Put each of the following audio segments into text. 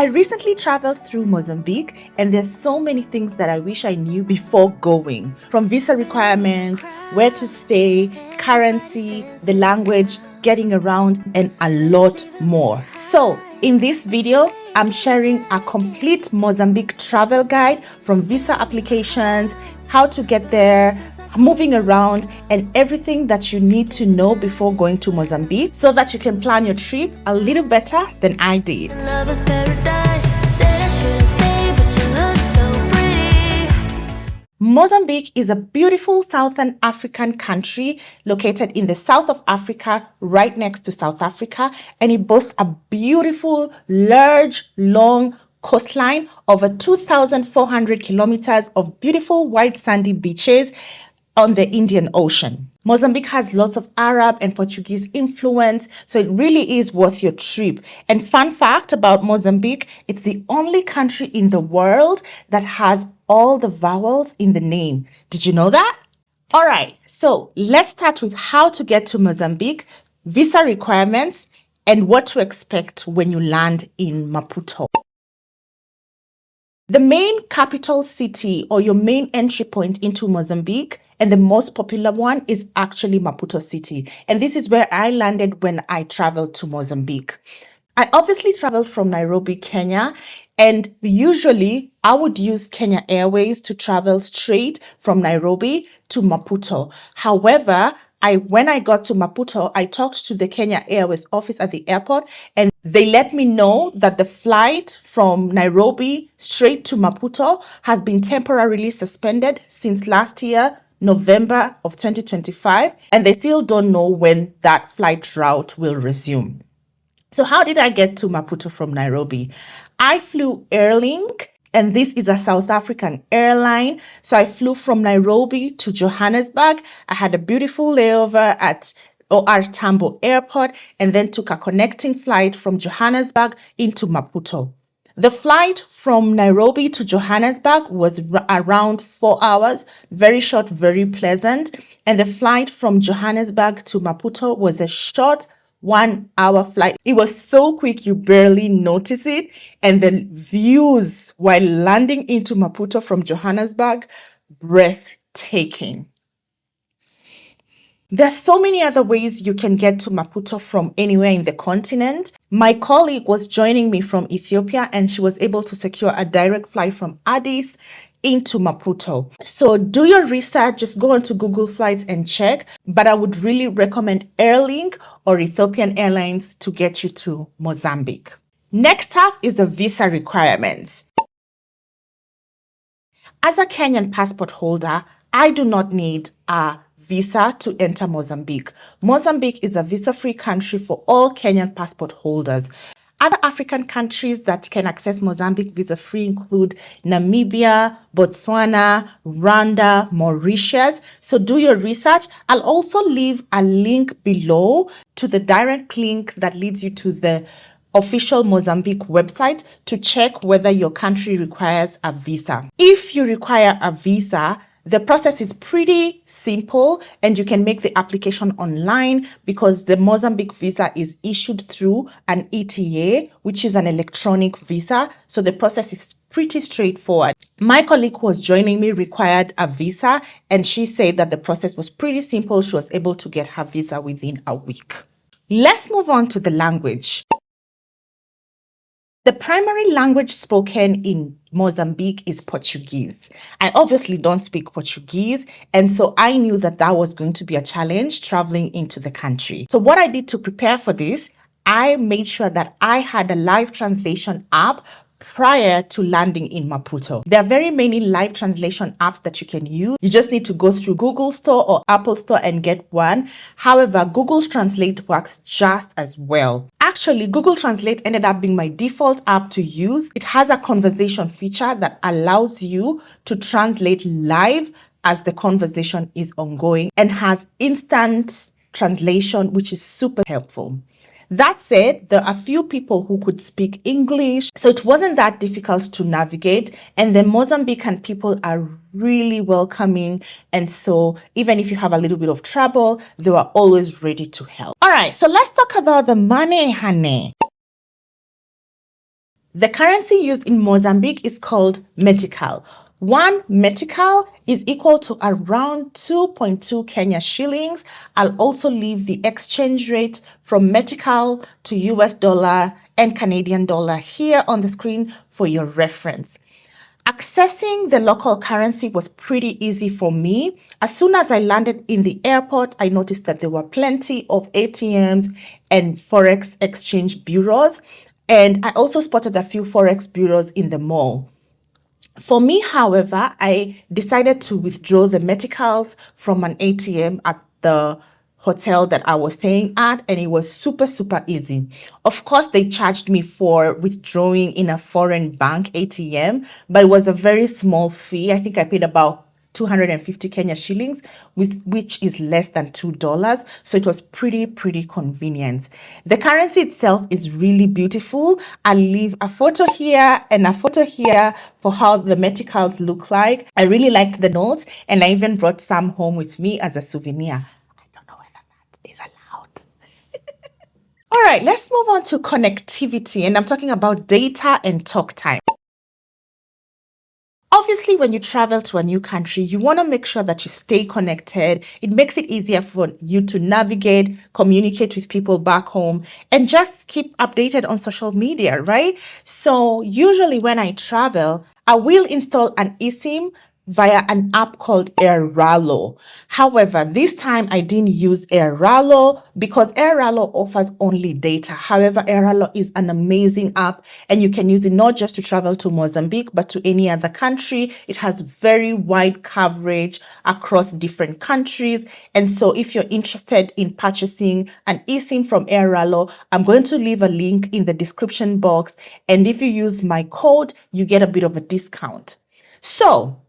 I recently traveled through Mozambique, and there's so many things that I wish I knew before going. From visa requirements, where to stay, currency, the language, getting around, and a lot more. So in this video, I'm sharing a complete Mozambique travel guide, from visa applications, how to get there, moving around, and everything that you need to know before going to Mozambique so that you can plan your trip a little better than I did. Love is paradise. Said I shouldn't stay, but you look so pretty. Mozambique is a beautiful Southern African country located in the south of Africa, right next to South Africa, and it boasts a beautiful, large, long coastline, over 2,400 kilometers of beautiful white sandy beaches on the Indian Ocean. Mozambique has lots of Arab and Portuguese influence, so it really is worth your trip. And fun fact about Mozambique, it's the only country in the world that has all the vowels in the name. Did you know that? All right, so let's start with how to get to Mozambique, visa requirements, and what to expect when you land in Maputo. The main capital city, or your main entry point into Mozambique, and the most popular one, is actually Maputo City. And this is where I landed when I traveled to Mozambique. I obviously traveled from Nairobi, Kenya, and usually I would use Kenya Airways to travel straight from Nairobi to Maputo. However, when I got to Maputo, I talked to the Kenya Airways office at the airport, and they let me know that the flight from Nairobi straight to Maputo has been temporarily suspended since last year, November of 2025, and they still don't know when that flight route will resume. So how did I get to Maputo from Nairobi? I flew Airlink, and this is a South African airline. So I flew from Nairobi to Johannesburg. I had a beautiful layover at OR Tambo Airport, and then took a connecting flight from Johannesburg into Maputo. The flight from Nairobi to Johannesburg was around 4 hours, very short, very pleasant. And the flight from Johannesburg to Maputo was a short 1 hour flight. It was so quick you barely notice it. And the views while landing into Maputo from Johannesburg, breathtaking. There's so many other ways you can get to Maputo from anywhere in the continent. My colleague was joining me from Ethiopia, and she was able to secure a direct flight from Addis into Maputo. So do your research, just go onto Google Flights and check. But I would really recommend Airlink or Ethiopian Airlines to get you to Mozambique. Next up is the visa requirements. As a Kenyan passport holder, I do not need a visa to enter Mozambique. Mozambique is a visa-free country for all Kenyan passport holders. Other African countries that can access Mozambique visa-free include Namibia, Botswana, Rwanda, Mauritius. So do your research. I'll also leave a link below to the direct link that leads you to the official Mozambique website to check whether your country requires a visa. If you require a visa, the process is pretty simple, and you can make the application online because the Mozambique visa is issued through an eTA, which is an electronic visa. So the process is pretty straightforward. My colleague who was joining me required a visa, and she said that the process was pretty simple. She was able to get her visa within a week. Let's move on to the language. The primary language spoken in Mozambique is Portuguese. I obviously don't speak Portuguese, and so I knew that that was going to be a challenge traveling into the country. So what I did to prepare for this, I made sure that I had a live translation app prior to landing in Maputo. There are very many live translation apps that you can use. You just need to go through Google Store or Apple Store and get one. However, Google Translate works just as well. Actually, Google Translate ended up being my default app to use. It has a conversation feature that allows you to translate live as the conversation is ongoing, and has instant translation, which is super helpful. That said, there are a few people who could speak English, so it wasn't that difficult to navigate. And the Mozambican people are really welcoming. And so even if you have a little bit of trouble, they were always ready to help. All right, so let's talk about the money, honey. The currency used in Mozambique is called Metical. One Metical is equal to around 2.2 Kenya shillings. I'll also leave the exchange rate from Metical to US dollar and Canadian dollar here on the screen for your reference. Accessing the local currency was pretty easy for me. As soon as I landed in the airport, I noticed that there were plenty of ATMs and Forex exchange bureaus. And I also spotted a few Forex bureaus in the mall. For me, however, I decided to withdraw the Meticals from an ATM at the hotel that I was staying at, and it was super, super easy. Of course, they charged me for withdrawing in a foreign bank ATM, but it was a very small fee. I think I paid about 250 Kenya shillings, which is less than $2. So it was pretty convenient. The currency itself is really beautiful. I'll leave a photo here and a photo here for how the meticals look like. I really liked the notes, and I even brought some home with me as a souvenir. I don't know whether that is allowed. All right, let's move on to connectivity, and I'm talking about data and talk time. Obviously, when you travel to a new country, you want to make sure that you stay connected. It makes it easier for you to navigate, communicate with people back home, and just keep updated on social media, right? So usually when I travel, I will install an eSIM via an app called Airalo. However, this time I didn't use Airalo because Airalo offers only data. However, Airalo is an amazing app, and you can use it not just to travel to Mozambique, but to any other country. It has very wide coverage across different countries. And so if you're interested in purchasing an eSIM from Airalo, I'm going to leave a link in the description box. And if you use my code, you get a bit of a discount. So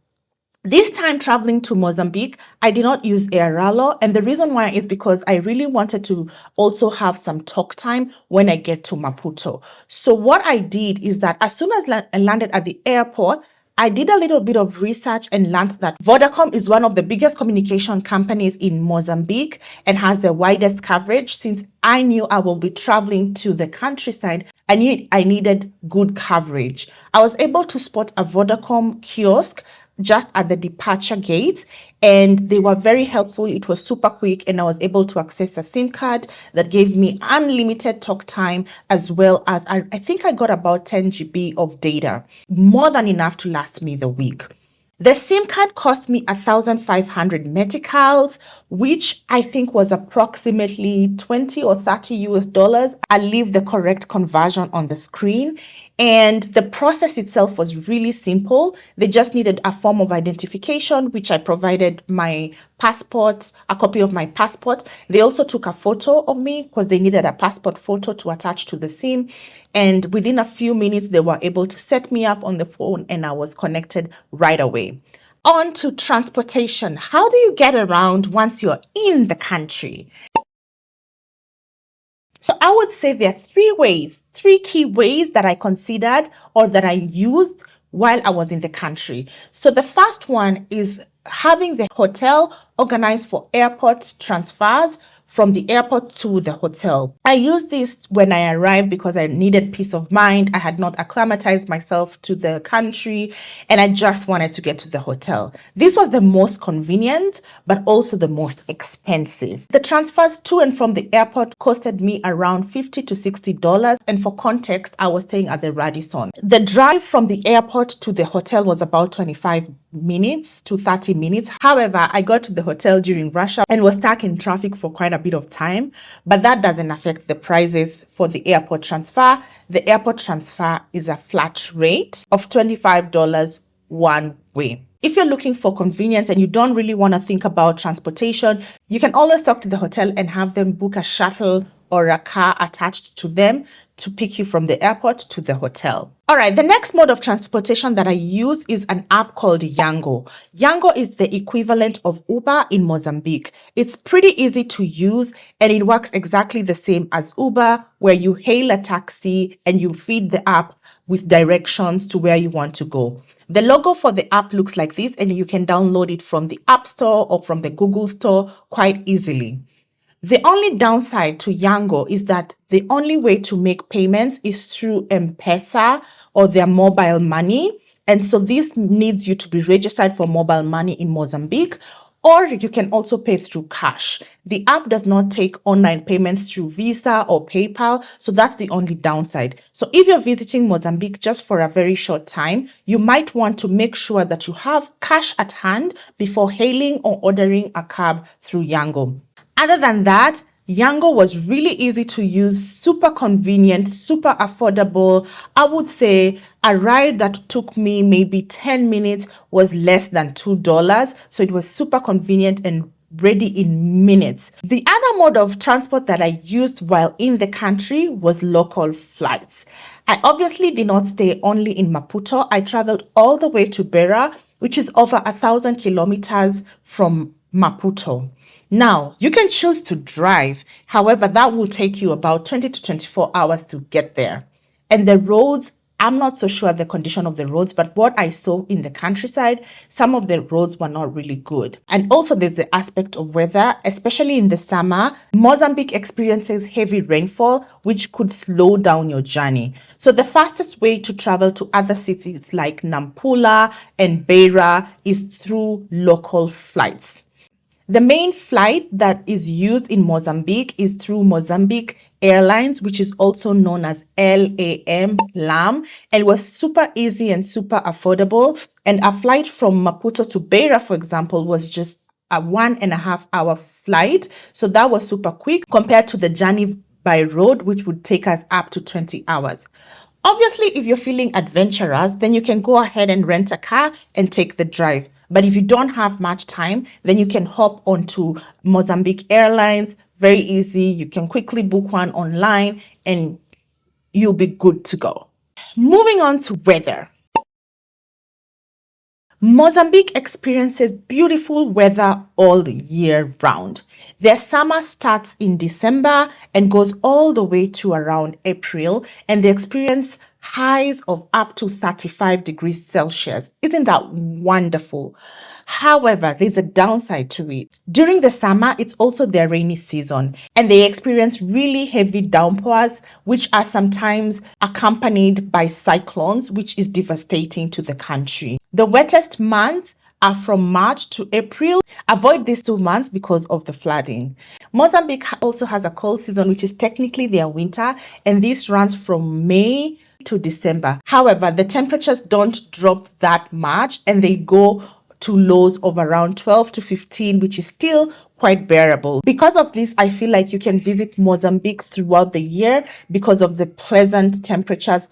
this time traveling to Mozambique, I did not use Airalo, and the reason why is because I really wanted to also have some talk time when I get to Maputo. So what I did is that as soon as I landed at the airport, I did a little bit of research and learned that Vodacom is one of the biggest communication companies in Mozambique and has the widest coverage. Since I knew I will be traveling to the countryside, I knew I needed good coverage. I was able to spot a Vodacom kiosk just at the departure gate, and they were very helpful. It was super quick, and I was able to access a SIM card that gave me unlimited talk time, as well as I think I got about 10 GB of data, more than enough to last me the week. The SIM card cost me 1,500 meticals, which I think was approximately 20 or 30 US dollars. I'll leave the correct conversion on the screen. And the process itself was really simple. They just needed a form of identification, which I provided my passport, a copy of my passport. They also took a photo of me because they needed a passport photo to attach to the SIM. And within a few minutes, they were able to set me up on the phone, and I was connected right away. On to transportation. How do you get around once you're in the country? So I would say there are three key ways that I considered or that I used while I was in the country. So the first one is having the hotel organized for airport transfers from the airport to the hotel. I used this when I arrived because I needed peace of mind. I had not acclimatized myself to the country, and I just wanted to get to the hotel. This was the most convenient, but also the most expensive. The transfers to and from the airport costed me around $50 to $60. And for context, I was staying at the Radisson. The drive from the airport to the hotel was about 25 minutes to 30 minutes. However, I got to the hotel during rush hour and was stuck in traffic for quite a bit of time, but that doesn't affect the prices for the airport transfer. The airport transfer is a flat rate of $25 one way. If you're looking for convenience and you don't really want to think about transportation, you can always talk to the hotel and have them book a shuttle or a car attached to them to pick you from the airport to the hotel. All right, the next mode of transportation that I use is an app called Yango. Yango is the equivalent of Uber in Mozambique. It's pretty easy to use, and it works exactly the same as Uber, where you hail a taxi and you feed the app with directions to where you want to go. The logo for the app looks like this, and you can download it from the App Store or from the Google Store quite easily. The only downside to Yango is that the only way to make payments is through M-Pesa or their mobile money. And so this needs you to be registered for mobile money in Mozambique, or you can also pay through cash. The app does not take online payments through Visa or PayPal, so that's the only downside. So if you're visiting Mozambique just for a very short time, you might want to make sure that you have cash at hand before hailing or ordering a cab through Yango. Other than that, Yango was really easy to use, super convenient, super affordable. I would say a ride that took me maybe 10 minutes was less than $2. So it was super convenient and ready in minutes. The other mode of transport that I used while in the country was local flights. I obviously did not stay only in Maputo. I traveled all the way to Beira, which is over 1,000 kilometers from Maputo. Now, you can choose to drive. However, that will take you about 20 to 24 hours to get there. And the roads, I'm not so sure the condition of the roads, but what I saw in the countryside, some of the roads were not really good. And also there's the aspect of weather, especially in the summer. Mozambique experiences heavy rainfall, which could slow down your journey. So the fastest way to travel to other cities like Nampula and Beira is through local flights. The main flight that is used in Mozambique is through Mozambique Airlines, which is also known as LAM, and it was super easy and super affordable. And a flight from Maputo to Beira, for example, was just a 1.5 hour flight. So that was super quick compared to the journey by road, which would take us up to 20 hours. Obviously, if you're feeling adventurous, then you can go ahead and rent a car and take the drive. But if you don't have much time, then you can hop onto Mozambique Airlines. Very easy. You can quickly book one online and you'll be good to go. Moving on to weather. Mozambique experiences beautiful weather all year round. Their summer starts in December and goes all the way to around April, and they experience highs of up to 35 degrees Celsius. Isn't that wonderful? However, there's a downside to it. During the summer, it's also their rainy season, and they experience really heavy downpours, which are sometimes accompanied by cyclones, which is devastating to the country. The wettest months are from March to April. Avoid these 2 months because of the flooding. Mozambique also has a cold season, which is technically their winter, and this runs from May to December. However, the temperatures don't drop that much and they go to lows of around 12 to 15, which is still quite bearable. Because of this, I feel like you can visit Mozambique throughout the year because of the pleasant temperatures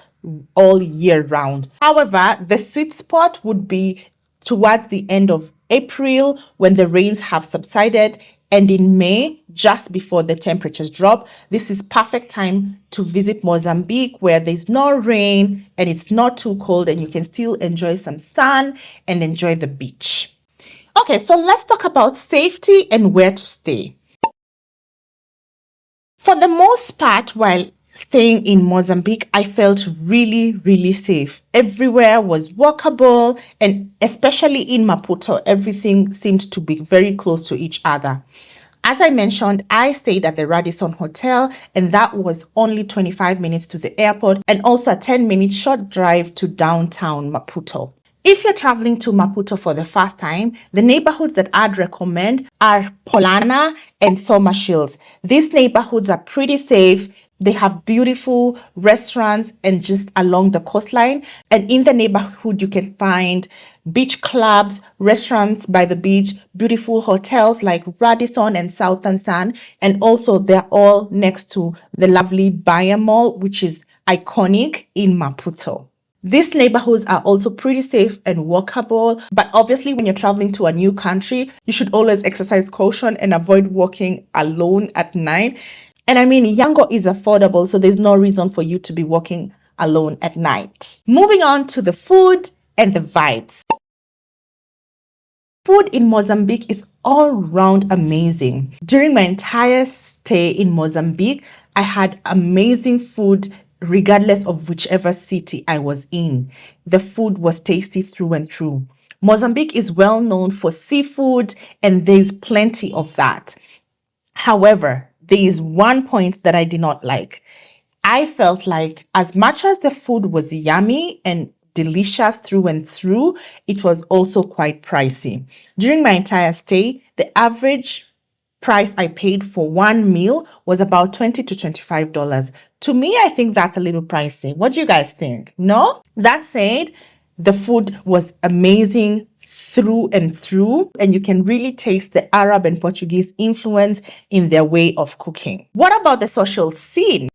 all year round. However, the sweet spot would be towards the end of April when the rains have subsided, and in May, just before the temperatures drop. This is perfect time to visit Mozambique where there's no rain and it's not too cold and you can still enjoy some sun and enjoy the beach. Okay, so let's talk about safety and where to stay. For the most part, while staying in Mozambique, I felt really, really safe. Everywhere was walkable, and especially in Maputo, everything seemed to be very close to each other. As I mentioned, I stayed at the Radisson Hotel, and that was only 25 minutes to the airport and also a 10-minute short drive to downtown Maputo. If you're traveling to Maputo for the first time, the neighborhoods that I'd recommend are Polana and Somashils. These neighborhoods are pretty safe. They have beautiful restaurants and just along the coastline. And in the neighborhood, you can find beach clubs, restaurants by the beach, beautiful hotels like Radisson and Southern Sun. And also they're all next to the lovely Bayer Mall, which is iconic in Maputo. These neighborhoods are also pretty safe and walkable, but obviously when you're traveling to a new country, you should always exercise caution and avoid walking alone at night. And I mean, Yango is affordable, so there's no reason for you to be walking alone at night. Moving on to the food and the vibes. Food in Mozambique is all round amazing. During my entire stay in Mozambique, I had amazing food regardless of whichever city I was in. The food was tasty through and through. Mozambique is well known for seafood, and there's plenty of that. However, there is one point that I did not like. I felt like as much as the food was yummy and delicious through and through, it was also quite pricey. During my entire stay, the average price I paid for one meal was about $20 to $25. To me, I think that's a little pricey. What do you guys think? No? That said, the food was amazing through and through, and you can really taste the Arab and Portuguese influence in their way of cooking. What about the social scene?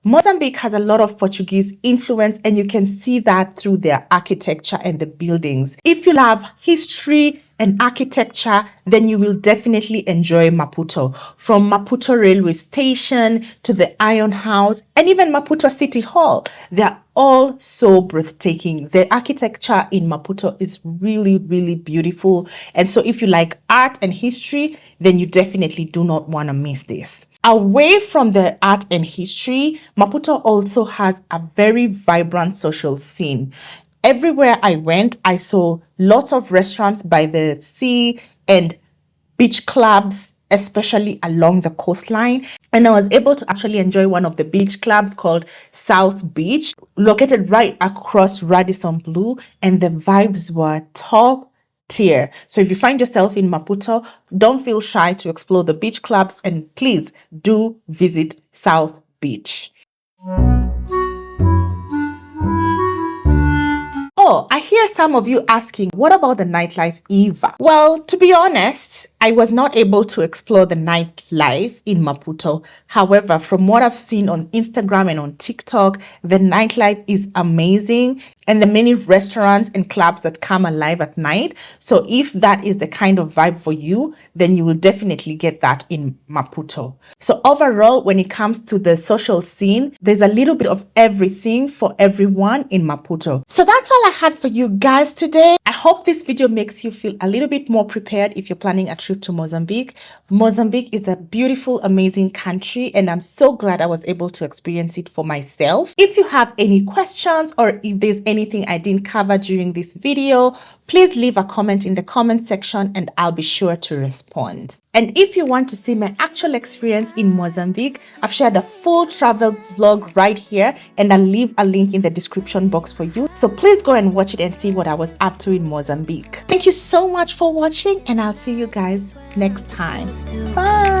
Mozambique has a lot of Portuguese influence, and you can see that through their architecture and the buildings. If you love history and architecture, then you will definitely enjoy Maputo. From Maputo railway station to the Iron House and even Maputo City Hall, they're all so breathtaking. The architecture in Maputo is really, really beautiful. And so if you like art and history, then you definitely do not want to miss this. Away from the art and history, Maputo also has a very vibrant social scene. Everywhere I went, I saw lots of restaurants by the sea and beach clubs, especially along the coastline. And I was able to actually enjoy one of the beach clubs called South Beach, located right across Radisson Blu, and the vibes were top tier. So if you find yourself in Maputo, don't feel shy to explore the beach clubs, and please do visit South Beach. Oh, I hear some of you asking, what about the nightlife, Eva? Well, to be honest, I was not able to explore the nightlife in Maputo. However, from what I've seen on Instagram and on TikTok, the nightlife is amazing, and the many restaurants and clubs that come alive at night. So if that is the kind of vibe for you, then you will definitely get that in Maputo. So overall, when it comes to the social scene, there's a little bit of everything for everyone in Maputo. So that's all I had for you guys today. I hope this video makes you feel a little bit more prepared if you're planning a trip to Mozambique. Mozambique is a beautiful, amazing country, and I'm so glad I was able to experience it for myself. If you have any questions or if there's anything I didn't cover during this video, please leave a comment in the comment section and I'll be sure to respond. And if you want to see my actual experience in Mozambique, I've shared a full travel vlog right here, and I'll leave a link in the description box for you. So please go and watch it and see what I was up to in Mozambique. Thank you so much for watching, and I'll see you guys next time. Bye.